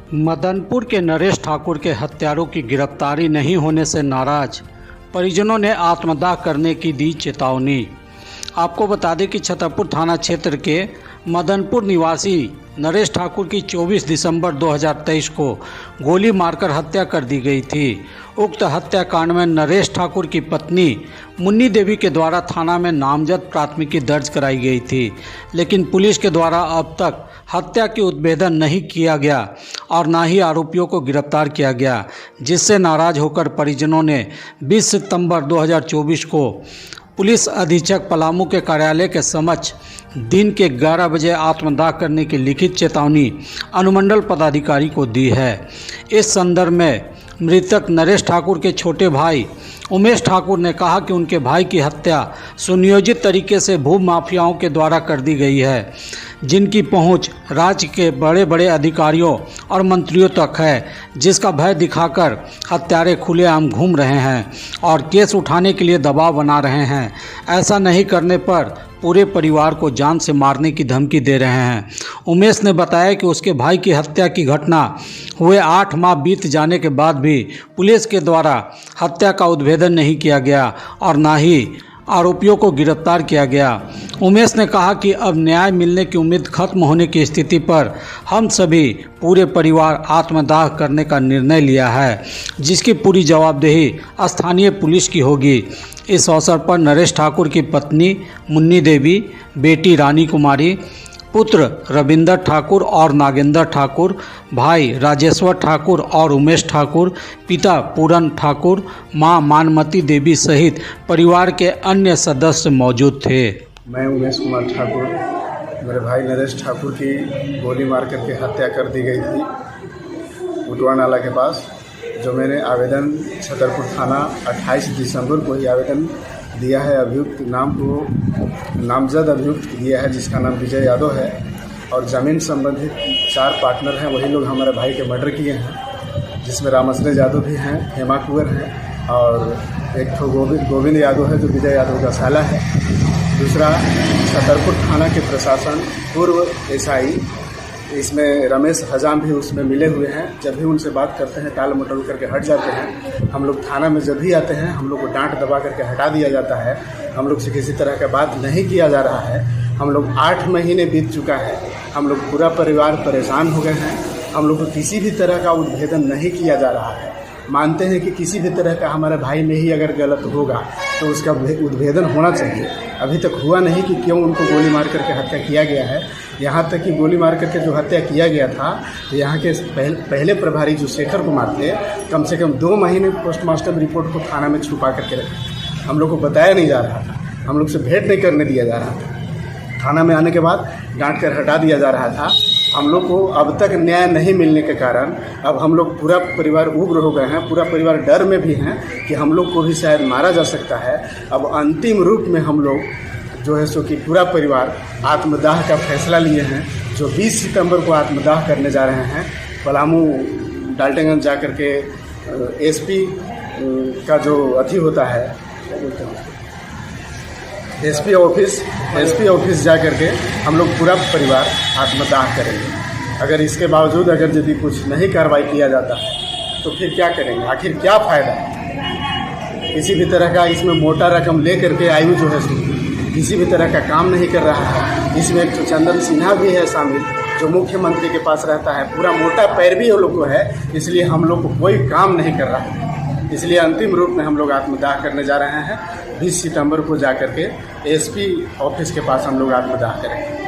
मदनपुर के नरेश ठाकुर के हत्यारों की गिरफ्तारी नहीं होने से नाराज परिजनों ने आत्मदाह करने की दी चेतावनी। आपको बता दें कि छतरपुर थाना क्षेत्र के मदनपुर निवासी नरेश ठाकुर की 24 दिसंबर 2023 को गोली मारकर हत्या कर दी गई थी। उक्त हत्याकांड में नरेश ठाकुर की पत्नी मुन्नी देवी के द्वारा थाना में नामजद प्राथमिकी दर्ज कराई गई थी, लेकिन पुलिस के द्वारा अब तक हत्या की उद्भेदन नहीं किया गया और न ही आरोपियों को गिरफ्तार किया गया, जिससे नाराज होकर परिजनों ने 20 सितंबर 2024 को पुलिस अधीक्षक पलामू के कार्यालय के समक्ष दिन के 11 बजे आत्मदाह करने की लिखित चेतावनी अनुमंडल पदाधिकारी को दी है। इस संदर्भ में मृतक नरेश ठाकुर के छोटे भाई उमेश ठाकुर ने कहा कि उनके भाई की हत्या सुनियोजित तरीके से भू माफियाओं के द्वारा कर दी गई है, जिनकी पहुंच राज्य के बड़े बड़े अधिकारियों और मंत्रियों तक है, जिसका भय दिखाकर हत्यारे खुलेआम घूम रहे हैं और केस उठाने के लिए दबाव बना रहे हैं। ऐसा नहीं करने पर पूरे परिवार को जान से मारने की धमकी दे रहे हैं। उमेश ने बताया कि उसके भाई की हत्या की घटना हुए 8 माह बीत जाने के बाद भी पुलिस के द्वारा हत्या का उद्भेदन नहीं किया गया और न ही आरोपियों को गिरफ्तार किया गया। उमेश ने कहा कि अब न्याय मिलने की उम्मीद खत्म होने की स्थिति पर हम सभी पूरे परिवार आत्मदाह करने का निर्णय लिया है, जिसकी पूरी जवाबदेही स्थानीय पुलिस की होगी। इस अवसर पर नरेश ठाकुर की पत्नी मुन्नी देवी, बेटी रानी कुमारी, पुत्र रविंदर ठाकुर और नागेंद्र ठाकुर, भाई राजेश्वर ठाकुर और उमेश ठाकुर, पिता पूरन ठाकुर, मां मानमती देवी सहित परिवार के अन्य सदस्य मौजूद थे। मैं उमेश कुमार ठाकुर, मेरे भाई नरेश ठाकुर की गोली मार करके हत्या कर दी गई थी उटवा नाला के पास, जो मैंने आवेदन छतरपुर थाना 28 दिसंबर को ही आवेदन दिया है। अभियुक्त नाम को नामजद अभियुक्त दिया है, जिसका नाम विजय यादव है, और ज़मीन संबंधित 4 पार्टनर हैं, वही लोग हमारे भाई के मर्डर किए हैं, जिसमें रामसरे यादव भी हैं, हेमा कुंवर हैं और एक तो गोविंद यादव है जो विजय यादव का साला है। दूसरा छतरपुर थाना के प्रशासन, पूर्व एसआई, इसमें रमेश हजाम भी उसमें मिले हुए हैं। जब भी उनसे बात करते हैं टाल मटोल करके हट जाते हैं। हम लोग थाना में जब भी आते हैं हम लोग को डांट दबा करके हटा दिया जाता है। हम लोग से किसी तरह का बात नहीं किया जा रहा है। हम लोग 8 महीने बीत चुका है, हम लोग पूरा परिवार परेशान हो गए हैं। हम लोग को किसी भी तरह का उद्भेदन नहीं किया जा रहा है। मानते हैं कि किसी भी तरह का हमारे भाई में ही अगर गलत होगा तो उसका उद्भेदन होना चाहिए। अभी तक हुआ नहीं कि क्यों उनको गोली मार करके हत्या किया गया है। यहाँ तक कि गोली मार करके जो हत्या किया गया था, तो यहाँ के पहले प्रभारी जो शेखर कुमार थे, कम से कम 2 महीने पोस्टमास्टम रिपोर्ट को थाना में छुपा करके रखे। हम लोग को बताया नहीं जा रहा था, हम लोग से भेंट नहीं करने दिया जा रहा था। थाना में आने के बाद डांट कर हटा दिया जा रहा था। हम लोग को अब तक न्याय नहीं मिलने के कारण अब हम लोग पूरा परिवार उग्र हो गए हैं। पूरा परिवार डर में भी हैं कि हम लोग को भी शायद मारा जा सकता है। अब अंतिम रूप में हम लोग जो है सो कि पूरा परिवार आत्मदाह का फैसला लिए हैं, जो 20 सितंबर को आत्मदाह करने जा रहे हैं। पलामू डाल्टनगंज जा कर के एसपी का जो अथी होता है, एसपी ऑफिस जा करके हम लोग पूरा परिवार आत्मदाह करेंगे। अगर इसके बावजूद अगर यदि कुछ नहीं कार्रवाई किया जाता है तो फिर क्या करेंगे? आखिर क्या फ़ायदा है? किसी भी तरह का इसमें मोटा रकम ले करके आयु जो है किसी भी तरह का काम नहीं कर रहा है। इसमें एक चंदन सिन्हा भी है शामिल, जो मुख्यमंत्री के पास रहता है। पूरा मोटा पैरवी हम लोग को है, इसलिए हम लोग को कोई काम नहीं कर रहा है। इसलिए अंतिम रूप में हम लोग आत्मदाह करने जा रहे हैं। 20 सितंबर को जाकर के एसपी ऑफिस के पास हम लोग आत्मदाह करेंगे।